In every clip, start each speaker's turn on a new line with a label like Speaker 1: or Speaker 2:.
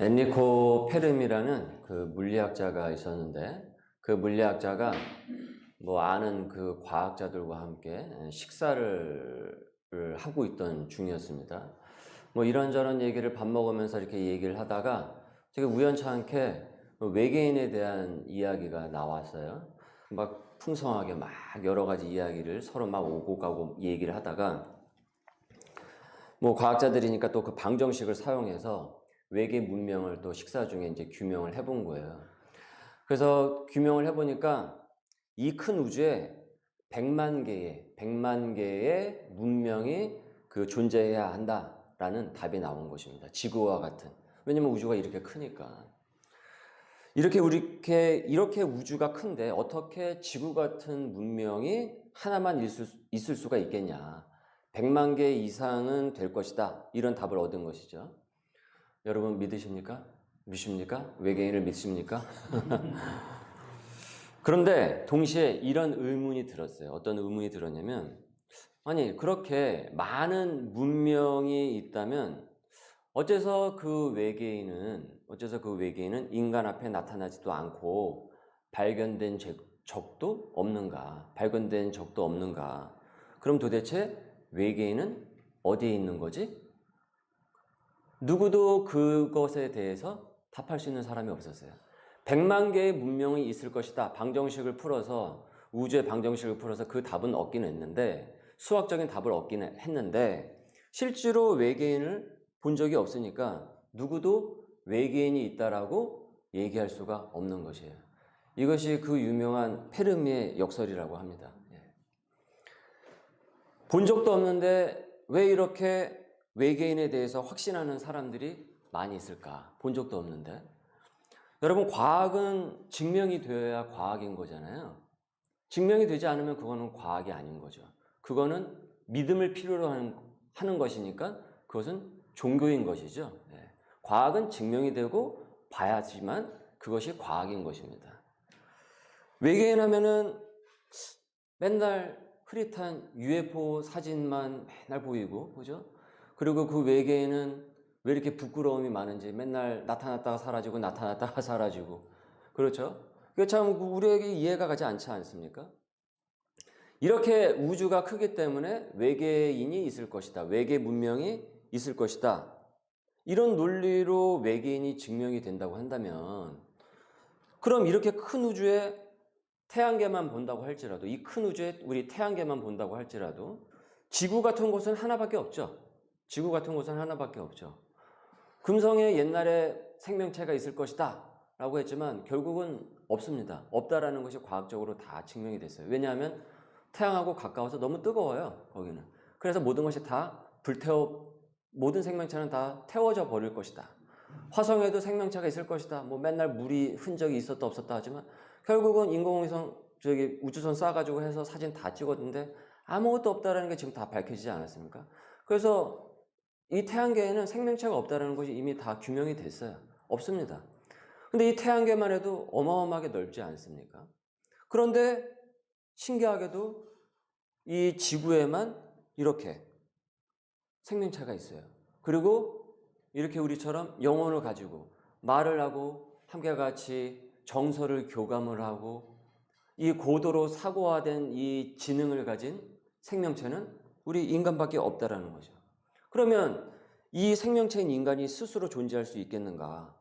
Speaker 1: 엔리코 페르미라는 그 물리학자가 있었는데, 그 물리학자가 뭐 아는 그 과학자들과 함께 식사를 하고 있던 중이었습니다. 뭐 이런저런 얘기를 밥 먹으면서 이렇게 얘기를 하다가 되게 우연찮게 외계인에 대한 이야기가 나왔어요. 막 풍성하게 막 여러 가지 이야기를 서로 막 오고 가고 얘기를 하다가 뭐 과학자들이니까 또 그 방정식을 사용해서 외계 문명을 또 식사 중에 이제 규명을 해본 거예요. 그래서 규명을 해보니까 이 큰 우주에 100만 개의 문명이 그 존재해야 한다라는 답이 나온 것입니다. 지구와 같은. 왜냐면 우주가 이렇게 크니까. 이렇게 우주가 큰데 어떻게 지구 같은 문명이 하나만 있을 수가 있겠냐. 100만 개 이상은 될 것이다. 이런 답을 얻은 것이죠. 여러분 믿으십니까? 믿습니까? 외계인을 믿습니까? 그런데 동시에 이런 의문이 들었어요. 어떤 의문이 들었냐면, 아니 그렇게 많은 문명이 있다면 어째서 그 외계인은 인간 앞에 나타나지도 않고 발견된 적도 없는가? 그럼 도대체 외계인은 어디에 있는 거지? 누구도 그것에 대해서 답할 수 있는 사람이 없었어요. 100만 개의 문명이 있을 것이다. 우주의 방정식을 풀어서 그 답은 얻기는 했는데, 수학적인 답을 얻기는 했는데, 실제로 외계인을 본 적이 없으니까 누구도 외계인이 있다라고 얘기할 수가 없는 것이에요. 이것이 그 유명한 페르미의 역설이라고 합니다. 본 적도 없는데 왜 이렇게 외계인에 대해서 확신하는 사람들이 많이 있을까? 본 적도 없는데. 여러분, 과학은 증명이 되어야 과학인 거잖아요. 증명이 되지 않으면 그거는 과학이 아닌 거죠. 그거는 믿음을 필요로 하는 것이니까 그것은 종교인 것이죠. 과학은 증명이 되고 봐야지만 그것이 과학인 것입니다. 외계인 하면은 맨날 흐릿한 UFO 사진만 맨날 보이고, 그죠? 그리고 그 외계인은 왜 이렇게 부끄러움이 많은지 맨날 나타났다가 사라지고, 그렇죠? 그게 참 우리에게 이해가 가지 않지 않습니까? 이렇게 우주가 크기 때문에 외계인이 있을 것이다. 외계 문명이 있을 것이다. 이런 논리로 외계인이 증명이 된다고 한다면, 그럼 이렇게 큰 우주에 태양계만 본다고 할지라도, 이 큰 우주에 우리 태양계만 본다고 할지라도 지구 같은 곳은 하나밖에 없죠. 금성에 옛날에 생명체가 있을 것이다 라고 했지만 결국은 없습니다. 없다라는 것이 과학적으로 다 증명이 됐어요. 왜냐하면 태양하고 가까워서 너무 뜨거워요, 거기는. 그래서 모든 생명체는 다 태워져 버릴 것이다. 화성에도 생명체가 있을 것이다. 뭐 맨날 물이 흔적이 있었다 없었다 하지만 결국은 인공위성 우주선 쏴가지고 해서 사진 다 찍었는데 아무것도 없다라는 게 지금 다 밝혀지지 않았습니까? 그래서 이 태양계에는 생명체가 없다라는 것이 이미 다 규명이 됐어요. 없습니다. 근데 이 태양계만 해도 어마어마하게 넓지 않습니까? 그런데 신기하게도 이 지구에만 이렇게 생명체가 있어요. 그리고 이렇게 우리처럼 영혼을 가지고 말을 하고 함께 같이 정서를 교감을 하고 이 고도로 사고화된 이 지능을 가진 생명체는 우리 인간밖에 없다라는 거죠. 그러면 이 생명체인 인간이 스스로 존재할 수 있겠는가?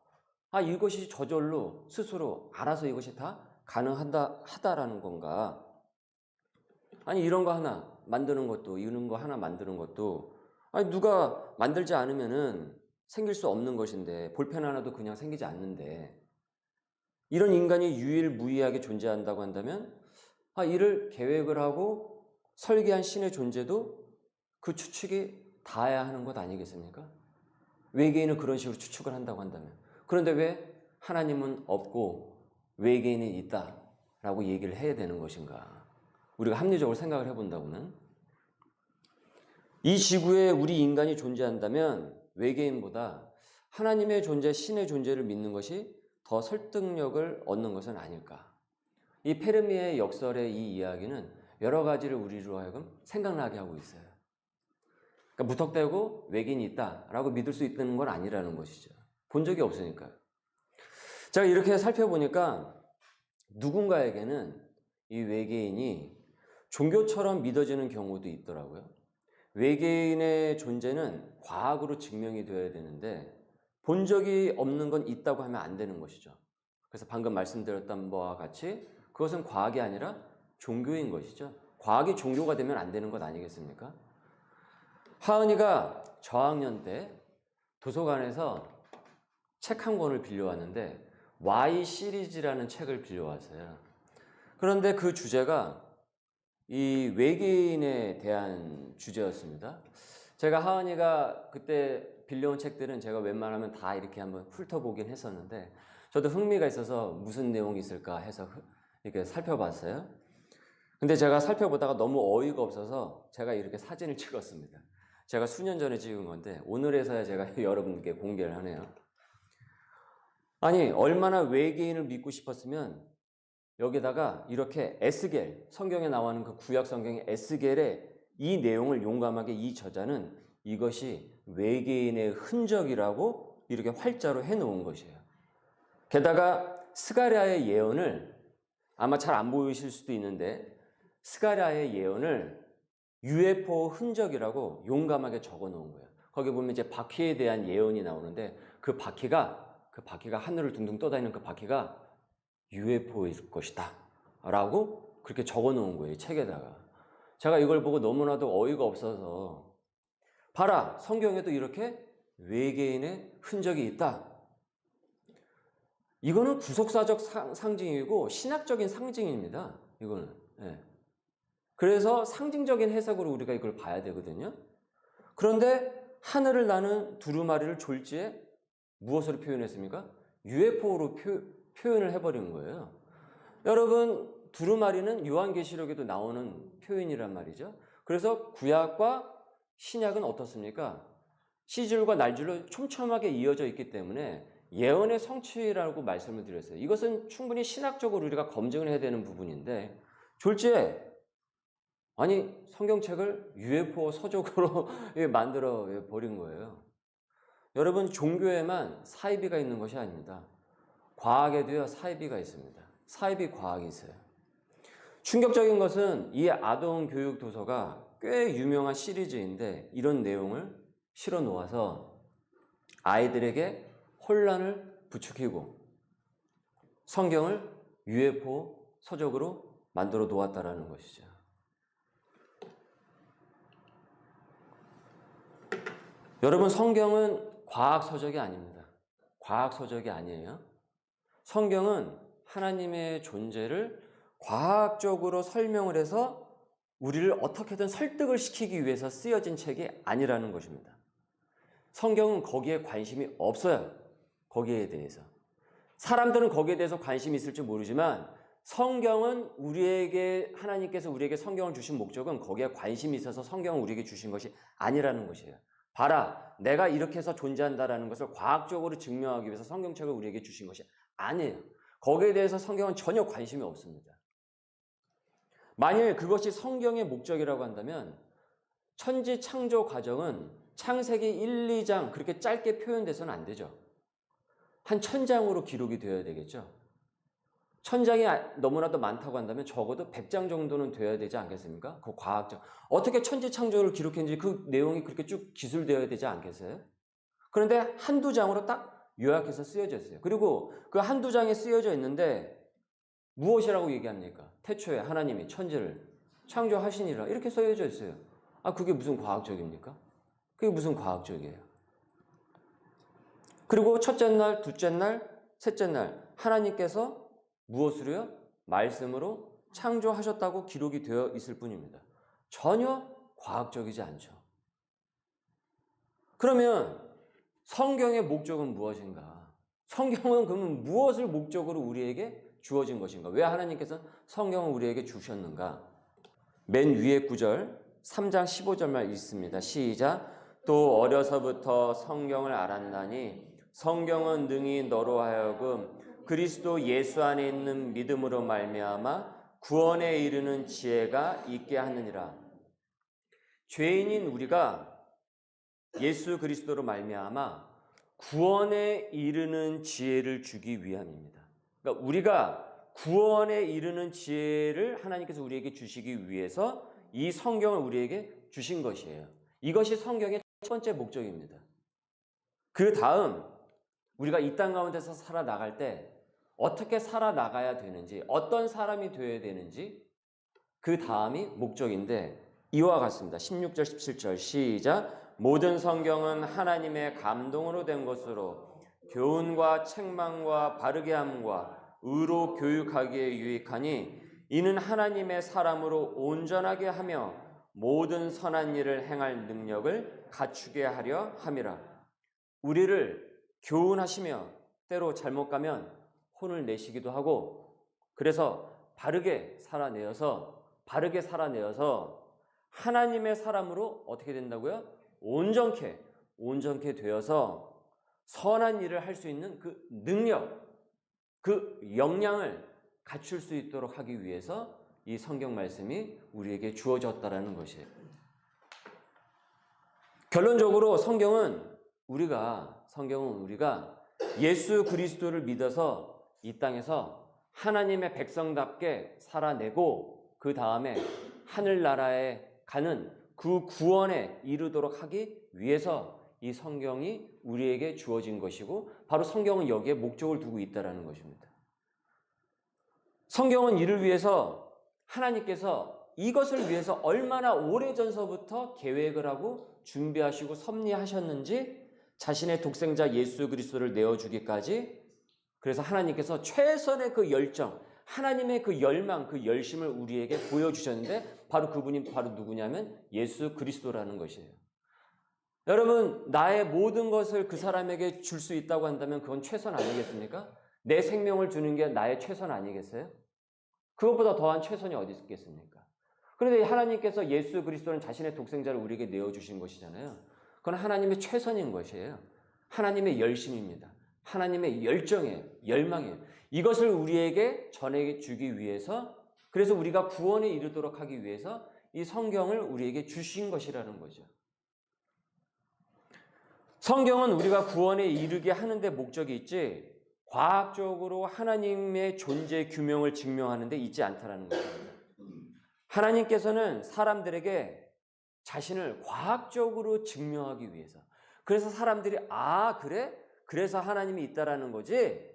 Speaker 1: 이것이 저절로 스스로 알아서 이것이 다 가능하다라는 건가? 이런 거 하나 만드는 것도 누가 만들지 않으면은 생길 수 없는 것인데, 볼펜 하나도 그냥 생기지 않는데, 이런 인간이 유일무이하게 존재한다고 한다면 이를 계획을 하고 설계한 신의 존재도 그 추측이 닿아야 하는 것 아니겠습니까? 외계인은 그런 식으로 추측을 한다고 한다면. 그런데 왜 하나님은 없고 외계인이 있다라고 얘기를 해야 되는 것인가? 우리가 합리적으로 생각을 해본다고는 이 지구에 우리 인간이 존재한다면 외계인보다 하나님의 존재, 신의 존재를 믿는 것이 더 설득력을 얻는 것은 아닐까. 이 페르미의 역설의 이 이야기는 여러 가지를 우리로 하여금 생각나게 하고 있어요. 그러니까 무턱대고 외계인이 있다라고 믿을 수 있는 건 아니라는 것이죠. 본 적이 없으니까요. 제가 이렇게 살펴보니까 누군가에게는 이 외계인이 종교처럼 믿어지는 경우도 있더라고요. 외계인의 존재는 과학으로 증명이 되어야 되는데 본 적이 없는 건 있다고 하면 안 되는 것이죠. 그래서 방금 말씀드렸던 바와 같이 그것은 과학이 아니라 종교인 것이죠. 과학이 종교가 되면 안 되는 것 아니겠습니까? 하은이가 저학년 때 도서관에서 책 한 권을 빌려왔는데 Y 시리즈라는 책을 빌려왔어요. 그런데 그 주제가 이 외계인에 대한 주제였습니다. 제가 하은이가 그때 빌려온 책들은 제가 웬만하면 다 이렇게 한번 훑어보긴 했었는데 저도 흥미가 있어서 무슨 내용이 있을까 해서 이렇게 살펴봤어요. 근데 제가 살펴보다가 너무 어이가 없어서 제가 이렇게 사진을 찍었습니다. 제가 수년 전에 찍은 건데 오늘에서야 제가 여러분께 공개를 하네요. 아니, 얼마나 외계인을 믿고 싶었으면 여기다가 이렇게 에스겔, 성경에 나오는 그 구약 성경의 에스겔의 이 내용을 용감하게 이 저자는 이것이 외계인의 흔적이라고 이렇게 활자로 해놓은 것이에요. 게다가 스가랴의 예언을 아마 잘 안 보이실 수도 있는데 스가랴의 예언을 UFO 흔적이라고 용감하게 적어 놓은 거예요. 거기 보면 이제 바퀴에 대한 예언이 나오는데 그 바퀴가 하늘을 둥둥 떠다니는 그 바퀴가 UFO일 것이다 라고 그렇게 적어 놓은 거예요, 책에다가. 제가 이걸 보고 너무나도 어이가 없어서 봐라, 성경에도 이렇게 외계인의 흔적이 있다. 이거는 구속사적 상징이고 신학적인 상징입니다. 이거는. 네. 그래서 상징적인 해석으로 우리가 이걸 봐야 되거든요. 그런데 하늘을 나는 두루마리를 졸지에 무엇으로 표현했습니까? UFO로 표현을 해버린 거예요. 여러분, 두루마리는 요한계시록에도 나오는 표현이란 말이죠. 그래서 구약과 신약은 어떻습니까? 시줄과 날줄로 촘촘하게 이어져 있기 때문에 예언의 성취라고 말씀을 드렸어요. 이것은 충분히 신학적으로 우리가 검증을 해야 되는 부분인데 졸지에 아니 성경책을 UFO 서적으로 만들어 버린 거예요. 여러분, 종교에만 사이비가 있는 것이 아닙니다. 과학에도요 사이비가 있습니다. 사이비 과학이 있어요. 충격적인 것은 이 아동 교육 도서가 꽤 유명한 시리즈인데 이런 내용을 실어 놓아서 아이들에게 혼란을 부추기고 성경을 UFO 서적으로 만들어 놓았다라는 것이죠. 여러분, 성경은 과학 서적이 아닙니다. 과학 서적이 아니에요. 성경은 하나님의 존재를 과학적으로 설명을 해서 우리를 어떻게든 설득을 시키기 위해서 쓰여진 책이 아니라는 것입니다. 성경은 거기에 관심이 없어요. 거기에 대해서. 사람들은 거기에 대해서 관심이 있을지 모르지만 성경은 하나님께서 우리에게 성경을 주신 목적은 거기에 관심이 있어서 성경을 우리에게 주신 것이 아니라는 것이에요. 봐라, 내가 이렇게 해서 존재한다라는 것을 과학적으로 증명하기 위해서 성경책을 우리에게 주신 것이 아니에요. 거기에 대해서 성경은 전혀 관심이 없습니다. 만일 그것이 성경의 목적이라고 한다면 천지 창조 과정은 창세기 1, 2장 그렇게 짧게 표현돼서는 안 되죠. 한 1000장으로 기록이 되어야 되겠죠. 1000장이 너무나도 많다고 한다면 적어도 100장 정도는 되어야 되지 않겠습니까? 그 과학적. 어떻게 천지 창조를 기록했는지 그 내용이 그렇게 쭉 기술되어야 되지 않겠어요? 그런데 한두 장으로 딱 요약해서 쓰여져 있어요. 그리고 그 한두 장에 쓰여져 있는데 무엇이라고 얘기합니까? 태초에 하나님이 천지를 창조하시니라 이렇게 쓰여져 있어요. 그게 무슨 과학적입니까? 그게 무슨 과학적이에요? 그리고 첫째 날, 둘째 날, 셋째 날 하나님께서 무엇으로요? 말씀으로 창조하셨다고 기록이 되어 있을 뿐입니다. 전혀 과학적이지 않죠. 그러면 성경의 목적은 무엇인가? 성경은 그러면 무엇을 목적으로 우리에게 주어진 것인가? 왜 하나님께서 성경을 우리에게 주셨는가? 맨 위에 구절 3장 15절만 있습니다. 시작. 또 어려서부터 성경을 알았나니 성경은 능히 너로 하여금 그리스도 예수 안에 있는 믿음으로 말미암아 구원에 이르는 지혜가 있게 하느니라. 죄인인 우리가 예수 그리스도로 말미암아 구원에 이르는 지혜를 주기 위함입니다. 그러니까 우리가 구원에 이르는 지혜를 하나님께서 우리에게 주시기 위해서 이 성경을 우리에게 주신 것이에요. 이것이 성경의 첫 번째 목적입니다. 그 다음 우리가 이 땅 가운데서 살아나갈 때 어떻게 살아나가야 되는지, 어떤 사람이 되어야 되는지 그 다음이 목적인데 이와 같습니다. 16절 17절 시작. 모든 성경은 하나님의 감동으로 된 것으로 교훈과 책망과 바르게 함과 의로 교육하기에 유익하니 이는 하나님의 사람으로 온전하게 하며 모든 선한 일을 행할 능력을 갖추게 하려 함이라. 우리를 교훈하시며 때로 잘못 가면 혼을 내시기도 하고, 그래서 바르게 살아내어서 하나님의 사람으로 어떻게 된다고요? 온전케 되어서 선한 일을 할 수 있는 그 능력, 그 역량을 갖출 수 있도록 하기 위해서 이 성경 말씀이 우리에게 주어졌다라는 것이에요. 결론적으로 성경은 우리가 예수 그리스도를 믿어서 이 땅에서 하나님의 백성답게 살아내고 그 다음에 하늘나라에 가는 그 구원에 이르도록 하기 위해서 이 성경이 우리에게 주어진 것이고, 바로 성경은 여기에 목적을 두고 있다는 것입니다. 성경은 이를 위해서 하나님께서 이것을 위해서 얼마나 오래전서부터 계획을 하고 준비하시고 섭리하셨는지, 자신의 독생자 예수 그리스도를 내어주기까지, 그래서 하나님께서 최선의 그 열정, 하나님의 그 열망, 그 열심을 우리에게 보여주셨는데 바로 그분이 바로 누구냐면 예수 그리스도라는 것이에요. 여러분, 나의 모든 것을 그 사람에게 줄 수 있다고 한다면 그건 최선 아니겠습니까? 내 생명을 주는 게 나의 최선 아니겠어요? 그것보다 더한 최선이 어디 있겠습니까? 그런데 하나님께서 예수 그리스도는 자신의 독생자를 우리에게 내어주신 것이잖아요. 그건 하나님의 최선인 것이에요. 하나님의 열심입니다. 하나님의 열정이에요. 열망이에요. 이것을 우리에게 전해주기 위해서, 그래서 우리가 구원에 이르도록 하기 위해서 이 성경을 우리에게 주신 것이라는 거죠. 성경은 우리가 구원에 이르게 하는 데 목적이 있지, 과학적으로 하나님의 존재 규명을 증명하는 데 있지 않다라는 것입니다. 하나님께서는 사람들에게 자신을 과학적으로 증명하기 위해서, 그래서 사람들이 그래? 그래서 하나님이 있다라는 거지,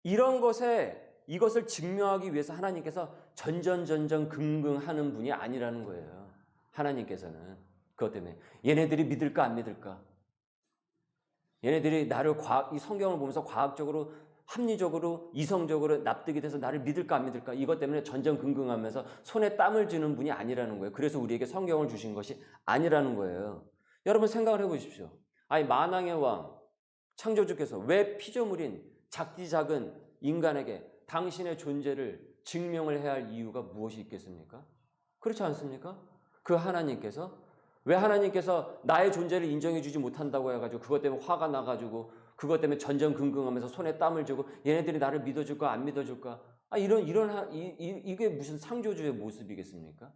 Speaker 1: 이것을 증명하기 위해서 하나님께서 전전긍긍하는 분이 아니라는 거예요. 하나님께서는 그것 때문에 얘네들이 믿을까 안 믿을까, 얘네들이 나를 이 성경을 보면서 과학적으로, 합리적으로, 이성적으로 납득이 돼서 나를 믿을까 안 믿을까, 이것 때문에 전전긍긍하면서 손에 땀을 쥐는 분이 아니라는 거예요. 그래서 우리에게 성경을 주신 것이 아니라는 거예요. 여러분 생각을 해보십시오. 만왕의 왕 창조주께서 왜 피조물인 작디 작은 인간에게 당신의 존재를 증명을 해야 할 이유가 무엇이 있겠습니까? 그렇지 않습니까? 왜 하나님께서 나의 존재를 인정해 주지 못한다고 해가지고 그것 때문에 화가 나가지고 그것 때문에 전전긍긍하면서 손에 땀을 쥐고 얘네들이 나를 믿어줄까 안 믿어줄까, 이게 무슨 창조주의 모습이겠습니까?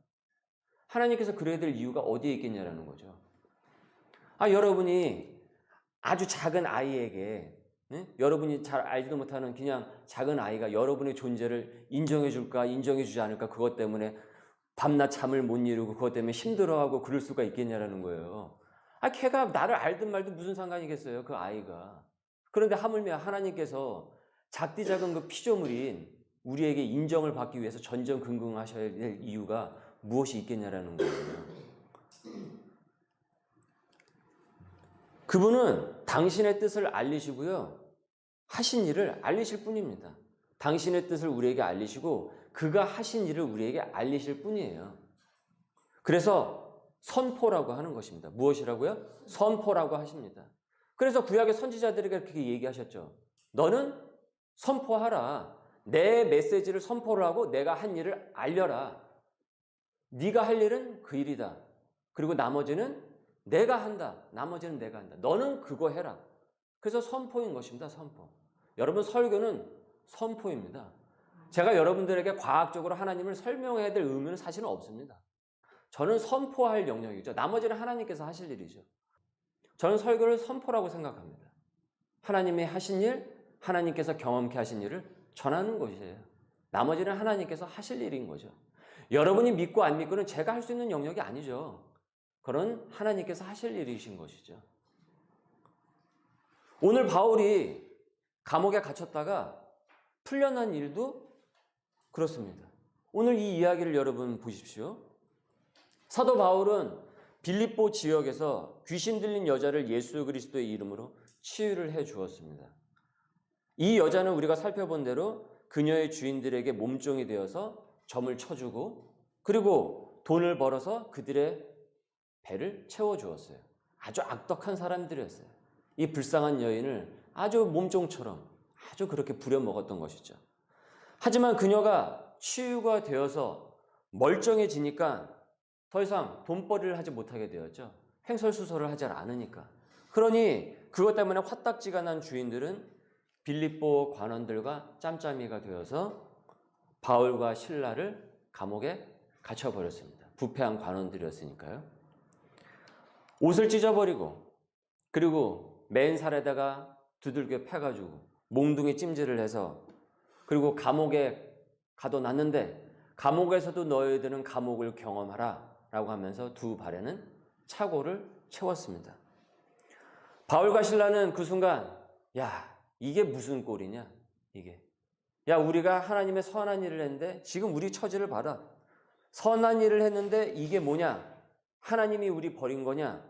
Speaker 1: 하나님께서 그래야 될 이유가 어디에 있겠냐라는 거죠. 여러분이 아주 작은 아이에게, 여러분이 잘 알지도 못하는 그냥 작은 아이가 여러분의 존재를 인정해 줄까 인정해 주지 않을까, 그것 때문에 밤낮 잠을 못 이루고 그것 때문에 힘들어하고 그럴 수가 있겠냐라는 거예요. 걔가 나를 알든 말든 무슨 상관이겠어요, 그 아이가. 그런데 하물며 하나님께서 작디 작은 그 피조물인 우리에게 인정을 받기 위해서 전전긍긍하셔야 될 이유가 무엇이 있겠냐라는 거예요. 그분은 당신의 뜻을 알리시고요, 하신 일을 알리실 뿐입니다. 당신의 뜻을 우리에게 알리시고 그가 하신 일을 우리에게 알리실 뿐이에요. 그래서 선포라고 하는 것입니다. 무엇이라고요? 선포라고 하십니다. 그래서 구약의 선지자들에게 그렇게 얘기하셨죠. 너는 선포하라. 내 메시지를 선포를 하고 내가 한 일을 알려라. 네가 할 일은 그 일이다. 그리고 나머지는 내가 한다. 나머지는 내가 한다. 너는 그거 해라. 그래서 선포인 것입니다. 선포. 여러분, 설교는 선포입니다. 제가 여러분들에게 과학적으로 하나님을 설명해야 될 의무는 사실은 없습니다. 저는 선포할 영역이죠. 나머지는 하나님께서 하실 일이죠. 저는 설교를 선포라고 생각합니다. 하나님이 하신 일, 하나님께서 경험케 하신 일을 전하는 것이에요. 나머지는 하나님께서 하실 일인 거죠. 여러분이 믿고 안 믿고는 제가 할 수 있는 영역이 아니죠. 그런 하나님께서 하실 일이신 것이죠. 오늘 바울이 감옥에 갇혔다가 풀려난 일도 그렇습니다. 오늘 이 이야기를 여러분 보십시오. 사도 바울은 빌립보 지역에서 귀신 들린 여자를 예수 그리스도의 이름으로 치유를 해 주었습니다. 이 여자는 우리가 살펴본 대로 그녀의 주인들에게 몸종이 되어서 점을 쳐주고 그리고 돈을 벌어서 그들의 배를 채워주었어요. 아주 악독한 사람들이었어요. 이 불쌍한 여인을 아주 몸종처럼 아주 그렇게 부려먹었던 것이죠. 하지만 그녀가 치유가 되어서 멀쩡해지니까 더 이상 돈벌이를 하지 못하게 되었죠. 횡설수설을 하지 않으니까. 그러니 그것 때문에 화딱지가 난 주인들은 빌립보 관원들과 짬짬이가 되어서 바울과 실라를 감옥에 갇혀버렸습니다. 부패한 관원들이었으니까요. 옷을 찢어버리고 그리고 맨살에다가 두들겨 패가지고 몽둥이 찜질을 해서 그리고 감옥에 가둬놨는데 감옥에서도 너희들은 감옥을 경험하라 라고 하면서 두 발에는 차고를 채웠습니다. 바울과 실라는 그 순간 야 이게 무슨 꼴이냐 이게 야 우리가 하나님의 선한 일을 했는데 지금 우리 처지를 봐라. 선한 일을 했는데 이게 뭐냐 하나님이 우리 버린 거냐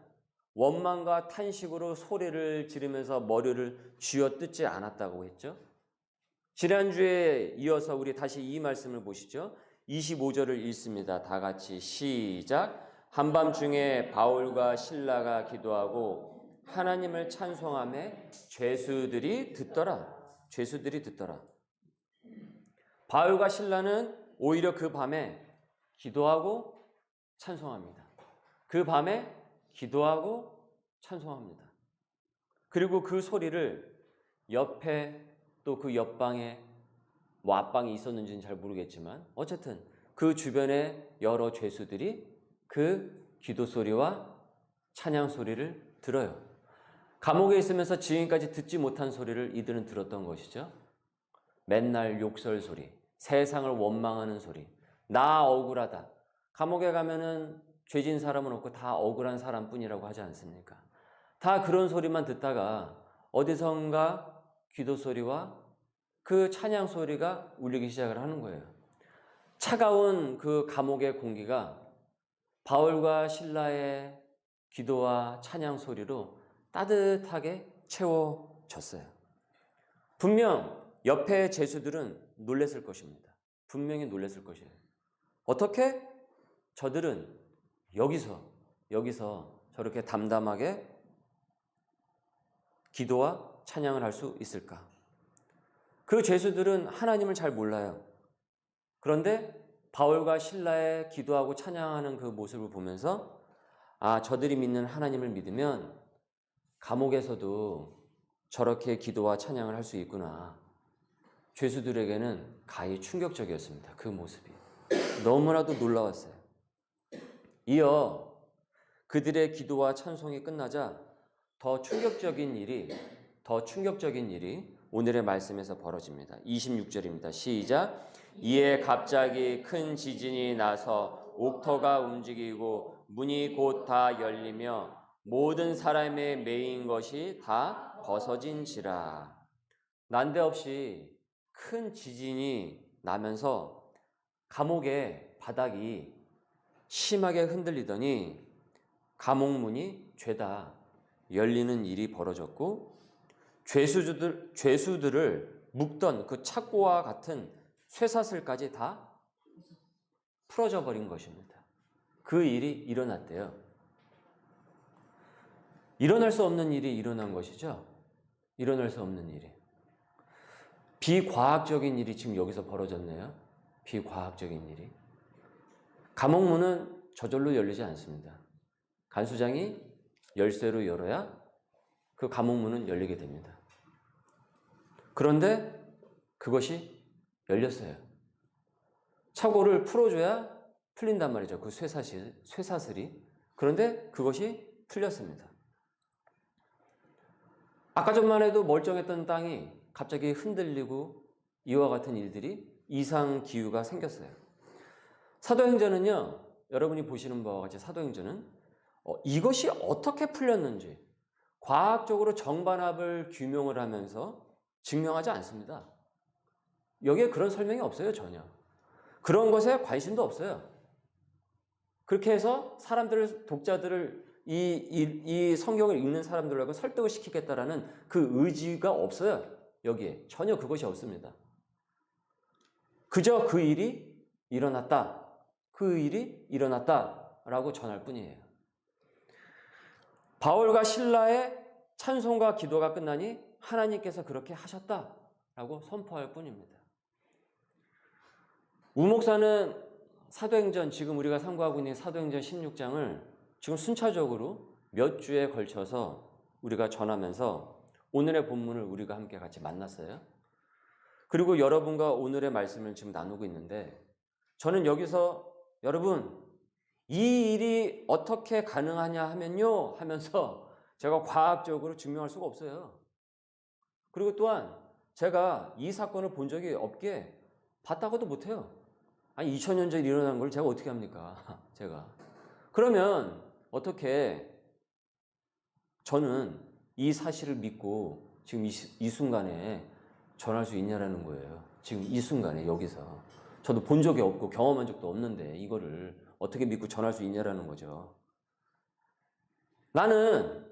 Speaker 1: 원망과 탄식으로 소리를 지르면서 머리를 쥐어뜯지 않았다고 했죠. 지난주에 이어서 우리 다시 이 말씀을 보시죠. 25절을 읽습니다. 다 같이 시작. 한밤중에 바울과 실라가 기도하고 하나님을 찬송하며 죄수들이 듣더라. 죄수들이 듣더라. 바울과 실라는 오히려 그 밤에 기도하고 찬송합니다. 그 밤에 기도하고 찬송합니다. 그리고 그 소리를 옆에 또 그 옆방에 뭐 앞방이 있었는지는 잘 모르겠지만 어쨌든 그 주변의 여러 죄수들이 그 기도 소리와 찬양 소리를 들어요. 감옥에 있으면서 지금까지 듣지 못한 소리를 이들은 들었던 것이죠. 맨날 욕설 소리, 세상을 원망하는 소리, 나 억울하다. 감옥에 가면은 죄진 사람은 없고 다 억울한 사람뿐이라고 하지 않습니까? 다 그런 소리만 듣다가 어디선가 기도 소리와 그 찬양 소리가 울리기 시작을 하는 거예요. 차가운 그 감옥의 공기가 바울과 실라의 기도와 찬양 소리로 따뜻하게 채워졌어요. 분명 옆에 죄수들은 놀랬을 것입니다. 분명히 놀랬을 것이에요. 어떻게? 저들은 여기서 저렇게 담담하게 기도와 찬양을 할 수 있을까? 그 죄수들은 하나님을 잘 몰라요. 그런데 바울과 실라의 기도하고 찬양하는 그 모습을 보면서 아, 저들이 믿는 하나님을 믿으면 감옥에서도 저렇게 기도와 찬양을 할 수 있구나. 죄수들에게는 가히 충격적이었습니다. 그 모습이. 너무나도 놀라웠어요. 이어 그들의 기도와 찬송이 끝나자 더 충격적인 일이 오늘의 말씀에서 벌어집니다. 26절입니다. 시작. 이에 갑자기 큰 지진이 나서 옥터가 움직이고 문이 곧 다 열리며 모든 사람의 매인 것이 다 벗어진지라. 난데없이 큰 지진이 나면서 감옥의 바닥이 심하게 흔들리더니 감옥문이 죄다 열리는 일이 벌어졌고 죄수들을 묶던 그 착고와 같은 쇠사슬까지 다 풀어져 버린 것입니다. 그 일이 일어났대요. 일어날 수 없는 일이 일어난 것이죠. 일어날 수 없는 일이. 비과학적인 일이 지금 여기서 벌어졌네요. 비과학적인 일이. 감옥문은 저절로 열리지 않습니다. 간수장이 열쇠로 열어야 그 감옥문은 열리게 됩니다. 그런데 그것이 열렸어요. 착고를 풀어줘야 풀린단 말이죠. 그 쇠사슬이. 그런데 그것이 풀렸습니다. 아까 전만 해도 멀쩡했던 땅이 갑자기 흔들리고 이와 같은 일들이 이상 기후가 생겼어요. 사도행전은요, 여러분이 보시는 바와 같이 사도행전은 이것이 어떻게 풀렸는지 과학적으로 정반합을 규명을 하면서 증명하지 않습니다. 여기에 그런 설명이 없어요, 전혀. 그런 것에 관심도 없어요. 그렇게 해서 사람들을, 독자들을 이 성경을 읽는 사람들하고 설득을 시키겠다라는 그 의지가 없어요. 여기에 전혀 그것이 없습니다. 그저 그 일이 일어났다. 그 일이 일어났다라고 전할 뿐이에요. 바울과 실라의 찬송과 기도가 끝나니 하나님께서 그렇게 하셨다라고 선포할 뿐입니다. 우 목사는 사도행전, 지금 우리가 상고하고 있는 사도행전 16장을 지금 순차적으로 몇 주에 걸쳐서 우리가 전하면서 오늘의 본문을 우리가 함께 같이 만났어요. 그리고 여러분과 오늘의 말씀을 지금 나누고 있는데, 저는 여기서 여러분, 이 일이 어떻게 가능하냐 하면요 하면서 제가 과학적으로 증명할 수가 없어요. 그리고 또한 제가 이 사건을 본 적이 없게 봤다고도 못해요. 아니 2000년 전에 일어난 걸 제가 어떻게 합니까? 제가. 그러면 어떻게 저는 이 사실을 믿고 지금 이 순간에 전할 수 있냐라는 거예요. 지금 이 순간에 여기서. 저도 본 적이 없고 경험한 적도 없는데 이거를 어떻게 믿고 전할 수 있냐라는 거죠. 나는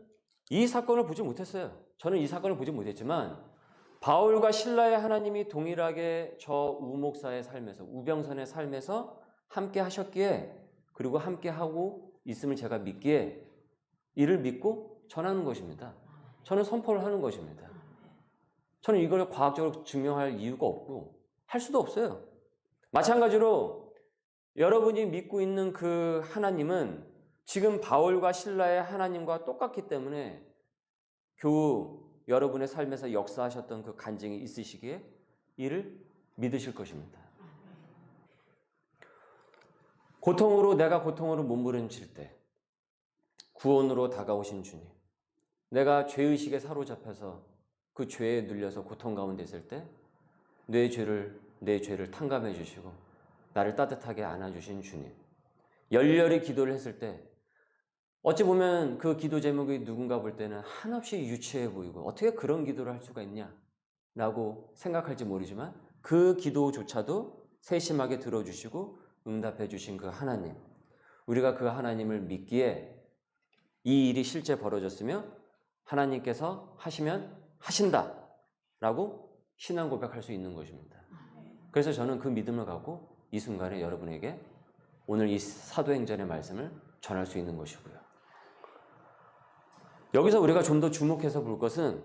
Speaker 1: 이 사건을 보지 못했어요. 저는 이 사건을 보지 못했지만 바울과 실라의 하나님이 동일하게 저 우목사의 삶에서, 우병선의 삶에서 함께 하셨기에, 그리고 함께 하고 있음을 제가 믿기에 이를 믿고 전하는 것입니다. 저는 선포를 하는 것입니다. 저는 이걸 과학적으로 증명할 이유가 없고 할 수도 없어요. 마찬가지로 여러분이 믿고 있는 그 하나님은 지금 바울과 실라의 하나님과 똑같기 때문에 교우 여러분의 삶에서 역사하셨던 그 간증이 있으시기에 이를 믿으실 것입니다. 고통으로, 내가 고통으로 몸부림칠 때 구원으로 다가오신 주님, 내가 죄의식에 사로잡혀서 그 죄에 눌려서 고통 가운데 있을 때 내 죄를 탕감해 주시고 나를 따뜻하게 안아주신 주님, 열렬히 기도를 했을 때 어찌 보면 그 기도 제목이 누군가 볼 때는 한없이 유치해 보이고 어떻게 그런 기도를 할 수가 있냐라고 생각할지 모르지만 그 기도조차도 세심하게 들어주시고 응답해 주신 그 하나님, 우리가 그 하나님을 믿기에 이 일이 실제 벌어졌으며 하나님께서 하시면 하신다라고 신앙 고백할 수 있는 것입니다. 그래서 저는 그 믿음을 갖고 이 순간에 여러분에게 오늘 이 사도행전의 말씀을 전할 수 있는 것이고요. 여기서 우리가 좀 더 주목해서 볼 것은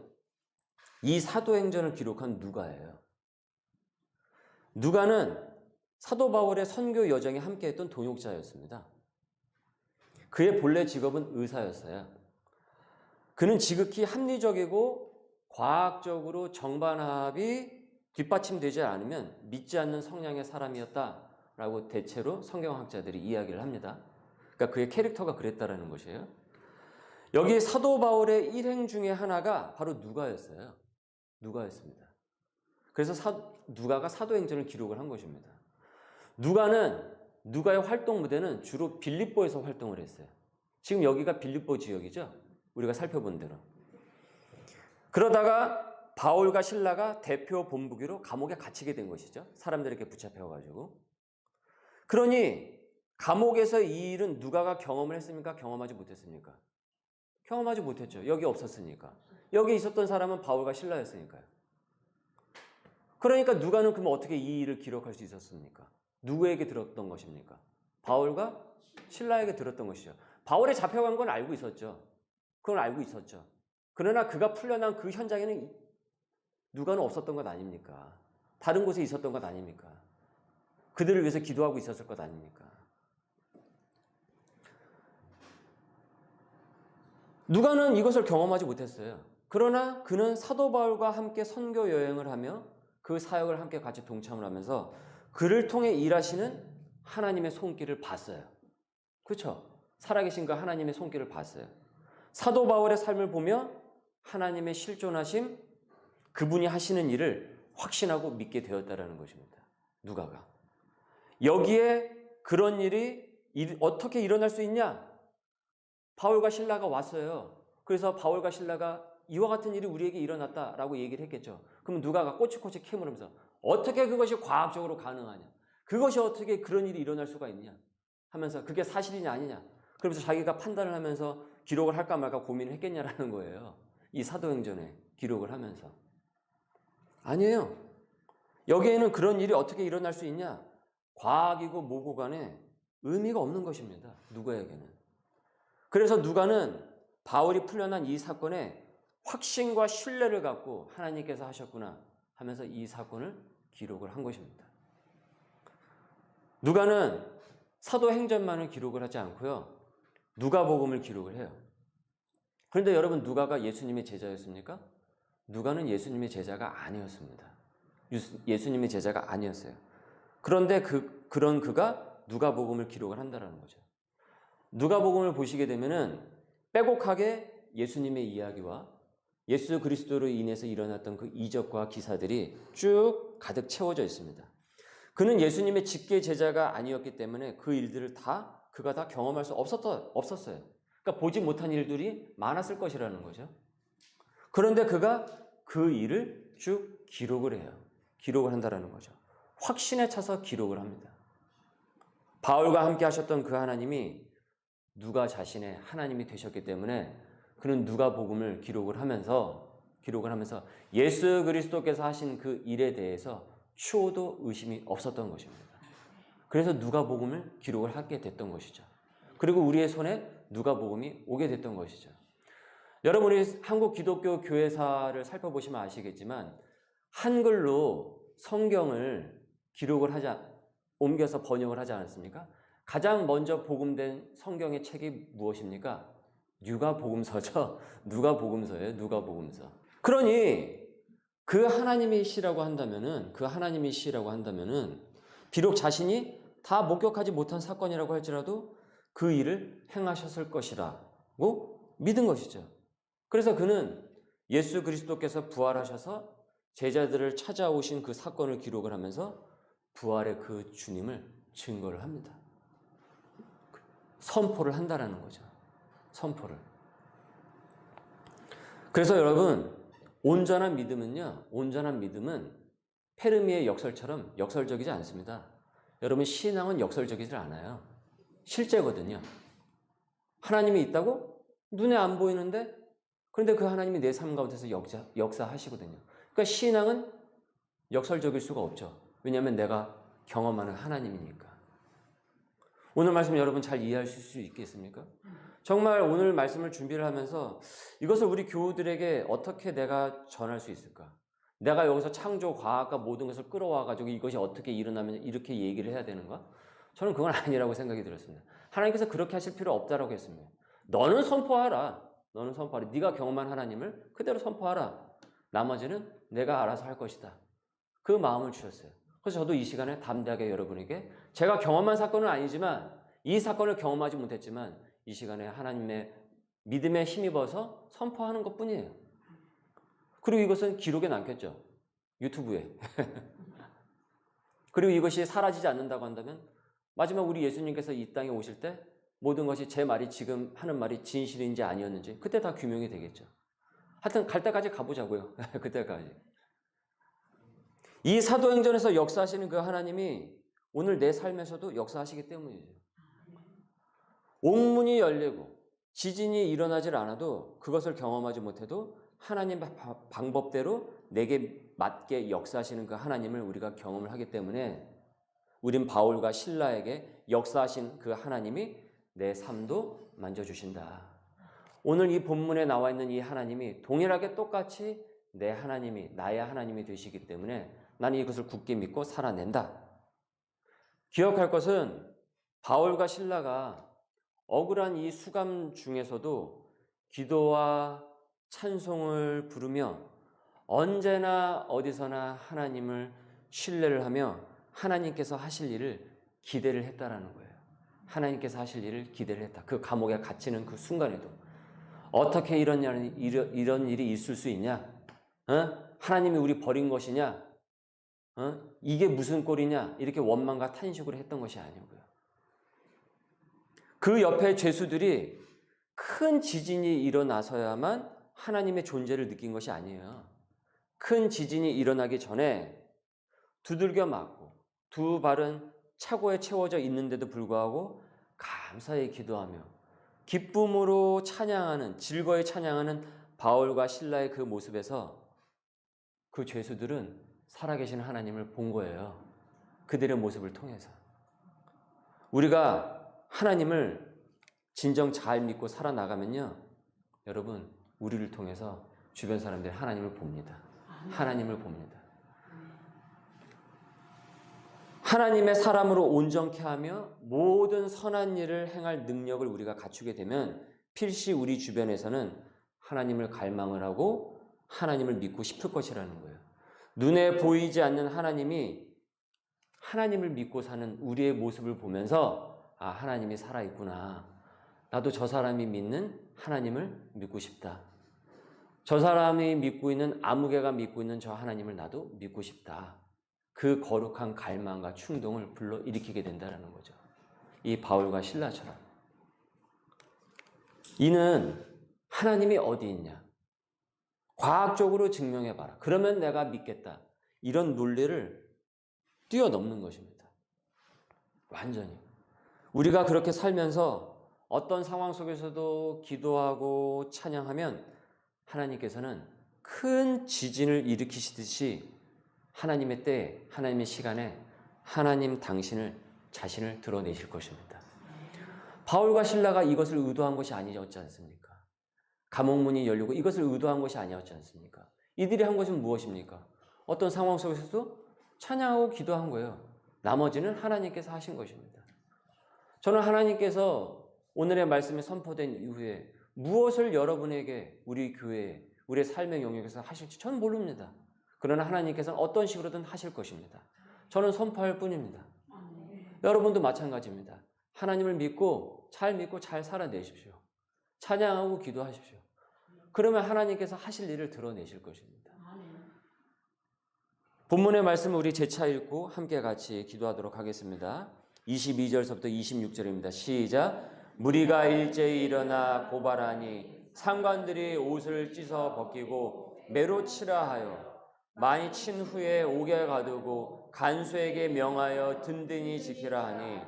Speaker 1: 이 사도행전을 기록한 누가예요. 누가는 사도 바울의 선교 여정에 함께했던 동역자였습니다. 그의 본래 직업은 의사였어요. 그는 지극히 합리적이고 과학적으로 정반합이 뒷받침되지 않으면 믿지 않는 성향의 사람이었다라고 대체로 성경학자들이 이야기를 합니다. 그러니까 그의 캐릭터가 그랬다라는 것이에요. 여기 사도 바울의 일행 중에 하나가 바로 누가였어요. 누가였습니다. 그래서 누가가 사도행전을 기록을 한 것입니다. 누가의 활동 무대는 주로 빌립보에서 활동을 했어요. 지금 여기가 빌립보 지역이죠. 우리가 살펴본 대로. 그러다가 바울과 실라가 대표 본부기로 감옥에 갇히게 된 것이죠. 사람들에게 붙잡혀가지고. 그러니 감옥에서 이 일은 누가가 경험을 했습니까? 경험하지 못했습니까? 경험하지 못했죠. 여기 없었으니까. 여기 있었던 사람은 바울과 실라였으니까요. 그러니까 누가는 그럼 어떻게 이 일을 기록할 수 있었습니까? 누구에게 들었던 것입니까? 바울과 실라에게 들었던 것이죠. 바울이 잡혀간 건 알고 있었죠. 그건 알고 있었죠. 그러나 그가 풀려난 그 현장에는 누가는 없었던 것 아닙니까? 다른 곳에 있었던 것 아닙니까? 그들을 위해서 기도하고 있었을 것 아닙니까? 누가는 이것을 경험하지 못했어요. 그러나 그는 사도 바울과 함께 선교 여행을 하며 그 사역을 함께 같이 동참을 하면서 그를 통해 일하시는 하나님의 손길을 봤어요. 그렇죠? 살아계신 그 하나님의 손길을 봤어요. 사도 바울의 삶을 보며 하나님의 실존하심, 그분이 하시는 일을 확신하고 믿게 되었다라는 것입니다. 누가가. 여기에 그런 일이 어떻게 일어날 수 있냐? 바울과 실라가 왔어요. 그래서 바울과 실라가 이와 같은 일이 우리에게 일어났다라고 얘기를 했겠죠. 그럼 누가가 꼬치꼬치 캐물으면서 어떻게 그것이 과학적으로 가능하냐? 그것이 어떻게 그런 일이 일어날 수가 있냐? 하면서 그게 사실이냐 아니냐? 그러면서 자기가 판단을 하면서 기록을 할까 말까 고민을 했겠냐라는 거예요. 이 사도행전에 기록을 하면서. 아니에요. 여기에는 그런 일이 어떻게 일어날 수 있냐? 과학이고 뭐고 간에 의미가 없는 것입니다. 누가에게는. 그래서 누가는 바울이 풀려난 이 사건에 확신과 신뢰를 갖고 하나님께서 하셨구나 하면서 이 사건을 기록을 한 것입니다. 누가는 사도행전만을 기록을 하지 않고요. 누가복음을 기록을 해요. 그런데 여러분, 누가가 예수님의 제자였습니까? 누가는 예수님의 제자가 아니었습니다. 예수님의 제자가 아니었어요. 그런데 그런 그가 누가복음을 기록을 한다는 거죠. 누가복음을 보시게 되면은 빼곡하게 예수님의 이야기와 예수 그리스도로 인해서 일어났던 그 이적과 기사들이 쭉 가득 채워져 있습니다. 그는 예수님의 직계 제자가 아니었기 때문에 그 일들을 그가 다 경험할 수 없었어요. 그러니까 보지 못한 일들이 많았을 것이라는 거죠. 그런데 그가 그 일을 쭉 기록을 해요. 기록을 한다는 거죠. 확신에 차서 기록을 합니다. 바울과 함께 하셨던 그 하나님이 누가 자신의 하나님이 되셨기 때문에 그는 누가복음을 기록을 하면서 예수 그리스도께서 하신 그 일에 대해서 추호도 의심이 없었던 것입니다. 그래서 누가복음을 기록을 하게 됐던 것이죠. 그리고 우리의 손에 누가복음이 오게 됐던 것이죠. 여러분이 한국 기독교 교회사를 살펴보시면 아시겠지만 한글로 성경을 기록을 옮겨서 번역을 하지 않았습니까? 가장 먼저 복음된 성경의 책이 무엇입니까? 누가복음서죠. 누가복음서예요. 누가복음서. 그러니 그 하나님이시라고 한다면은 비록 자신이 다 목격하지 못한 사건이라고 할지라도 그 일을 행하셨을 것이라고 믿은 것이죠. 그래서 그는 예수 그리스도께서 부활하셔서 제자들을 찾아오신 그 사건을 기록을 하면서 부활의 그 주님을 증거를 합니다. 선포를 한다라는 거죠. 선포를. 그래서 여러분, 온전한 믿음은 페르미의 역설처럼 역설적이지 않습니다. 여러분, 신앙은 역설적이지 않아요. 실제거든요. 하나님이 있다고? 눈에 안 보이는데? 그런데 그 하나님이 내 삶 가운데서 역사하시거든요. 그러니까 신앙은 역설적일 수가 없죠. 왜냐하면 내가 경험하는 하나님이니까. 오늘 말씀 여러분 잘 이해하실 수 있겠습니까? 정말 오늘 말씀을 준비를 하면서 이것을 우리 교우들에게 어떻게 내가 전할 수 있을까? 내가 여기서 창조, 과학과 모든 것을 끌어와가지고 이것이 어떻게 일어나면 이렇게 얘기를 해야 되는가? 저는 그건 아니라고 생각이 들었습니다. 하나님께서 그렇게 하실 필요 없다라고 했습니다. 너는 선포하라. 네가 경험한 하나님을 그대로 선포하라. 나머지는 내가 알아서 할 것이다. 그 마음을 주셨어요. 그래서 저도 이 시간에 담대하게 여러분에게 제가 경험한 사건은 아니지만 이 사건을 경험하지 못했지만 이 시간에 하나님의 믿음에 힘입어서 선포하는 것뿐이에요. 그리고 이것은 기록에 남겠죠. 유튜브에. 그리고 이것이 사라지지 않는다고 한다면 마지막 우리 예수님께서 이 땅에 오실 때 모든 것이 제 말이 지금 하는 말이 진실인지 아니었는지 그때 다 규명이 되겠죠. 하여튼 갈 때까지 가보자고요. 그때까지. 이 사도행전에서 역사하시는 그 하나님이 오늘 내 삶에서도 역사하시기 때문이죠. 옥문이 열리고 지진이 일어나질 않아도 그것을 경험하지 못해도 하나님의 방법대로 내게 맞게 역사하시는 그 하나님을 우리가 경험을 하기 때문에 우린 바울과 실라에게 역사하신 그 하나님이 내 삶도 만져주신다. 오늘 이 본문에 나와 있는 이 하나님이 동일하게 똑같이 내 하나님이 나의 하나님이 되시기 때문에 나는 이것을 굳게 믿고 살아낸다. 기억할 것은 바울과 실라가 억울한 이 수감 중에서도 기도와 찬송을 부르며 언제나 어디서나 하나님을 신뢰를 하며 하나님께서 하실 일을 기대를 했다라는 거예요. 하나님께서 하실 일을 기대를 했다. 그 감옥에 갇히는 그 순간에도 어떻게 이런 일이 있을 수 있냐? 하나님이 우리 버린 것이냐? 이게 무슨 꼴이냐? 이렇게 원망과 탄식으로 했던 것이 아니고요. 그 옆에 죄수들이 큰 지진이 일어나서야만 하나님의 존재를 느낀 것이 아니에요. 큰 지진이 일어나기 전에 두들겨 맞고 두 발은 차고에 채워져 있는데도 불구하고 감사히 기도하며 기쁨으로 찬양하는, 즐거이 찬양하는 바울과 실라의 그 모습에서 그 죄수들은 살아계신 하나님을 본 거예요. 그들의 모습을 통해서. 우리가 하나님을 진정 잘 믿고 살아나가면요, 여러분, 우리를 통해서 주변 사람들이 하나님을 봅니다. 하나님을 봅니다. 하나님의 사람으로 온전케 하며 모든 선한 일을 행할 능력을 우리가 갖추게 되면 필시 우리 주변에서는 하나님을 갈망을 하고 하나님을 믿고 싶을 것이라는 거예요. 눈에 보이지 않는 하나님을 믿고 사는 우리의 모습을 보면서 아, 하나님이 살아있구나. 나도 저 사람이 믿는 하나님을 믿고 싶다. 저 사람이 믿고 있는 아무개가 믿고 있는 저 하나님을 나도 믿고 싶다. 그 거룩한 갈망과 충동을 불러일으키게 된다는 거죠. 이 바울과 실라처럼. 이는 하나님이 어디 있냐? 과학적으로 증명해봐라. 그러면 내가 믿겠다. 이런 논리를 뛰어넘는 것입니다. 완전히. 우리가 그렇게 살면서 어떤 상황 속에서도 기도하고 찬양하면 하나님께서는 큰 지진을 일으키시듯이 하나님의 때에, 하나님의 시간에 하나님 당신을, 자신을 드러내실 것입니다. 바울과 실라가 이것을 의도한 것이 아니었지 않습니까? 감옥문이 열리고 이것을 의도한 것이 아니었지 않습니까? 이들이 한 것은 무엇입니까? 어떤 상황 속에서도 찬양하고 기도한 거예요. 나머지는 하나님께서 하신 것입니다. 저는 하나님께서 오늘의 말씀이 선포된 이후에 무엇을 여러분에게 우리 교회에, 우리의 삶의 영역에서 하실지 저는 모릅니다. 그러나 하나님께서는 어떤 식으로든 하실 것입니다. 저는 선포할 뿐입니다. 여러분도 마찬가지입니다. 하나님을 믿고 잘 살아내십시오. 찬양하고 기도하십시오. 그러면 하나님께서 하실 일을 드러내실 것입니다. 본문의 말씀을 우리 재차 읽고 함께 같이 기도하도록 하겠습니다. 22절서부터 26절입니다. 시작. 무리가 일제히 일어나 고발하니 상관들이 옷을 찢어 벗기고 매로 치라 하여 많이 친 후에 옥에 가두고 간수에게 명하여 든든히 지키라 하니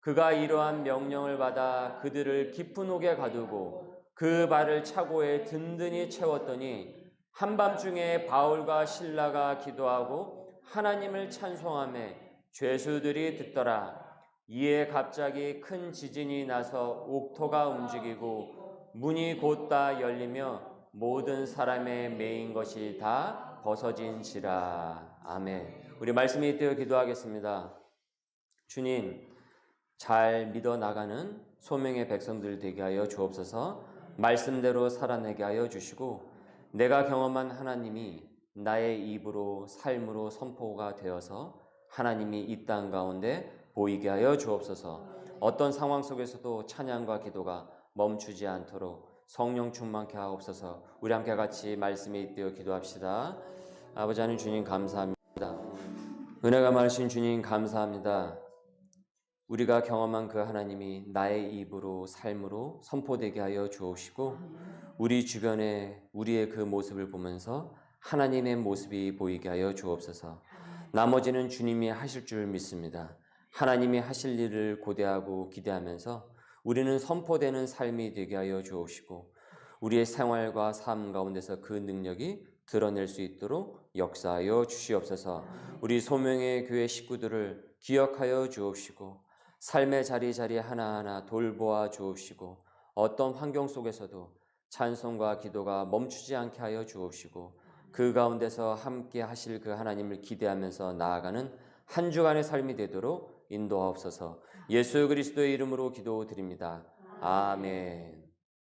Speaker 1: 그가 이러한 명령을 받아 그들을 깊은 옥에 가두고 그 발을 차고에 든든히 채웠더니 한밤중에 바울과 실라가 기도하고 하나님을 찬송하며 죄수들이 듣더라. 이에 갑자기 큰 지진이 나서 옥토가 움직이고 문이 곧다 열리며 모든 사람의 매인 것이 다 벗어진지라. 아멘. 우리 말씀이 잇대어 기도하겠습니다. 주님, 잘 믿어 나가는 소명의 백성들 되게 하여 주옵소서. 말씀대로 살아내게 하여 주시고 내가 경험한 하나님이 나의 입으로 삶으로 선포가 되어서 하나님이 이 땅 가운데 보이게 하여 주옵소서. 어떤 상황 속에서도 찬양과 기도가 멈추지 않도록 성령 충만케 하옵소서. 우리 함께 같이 말씀에 잇대어 기도합시다. 아버지 하나님 주님 감사합니다. 은혜가 많으신 주님 감사합니다. 우리가 경험한 그 하나님이 나의 입으로 삶으로 선포되게 하여 주옵시고 우리 주변에 우리의 그 모습을 보면서 하나님의 모습이 보이게 하여 주옵소서. 나머지는 주님이 하실 줄 믿습니다. 하나님이 하실 일을 고대하고 기대하면서 우리는 선포되는 삶이 되게 하여 주옵시고 우리의 생활과 삶 가운데서 그 능력이 드러낼 수 있도록 역사하여 주시옵소서. 우리 소명의 교회 식구들을 기억하여 주옵시고 삶의 자리 하나하나 돌보아 주옵시고 어떤 환경 속에서도 찬송과 기도가 멈추지 않게 하여 주옵시고 그 가운데서 함께 하실 그 하나님을 기대하면서 나아가는 한 주간의 삶이 되도록 인도하옵소서. 예수 그리스도의 이름으로 기도드립니다. 아멘.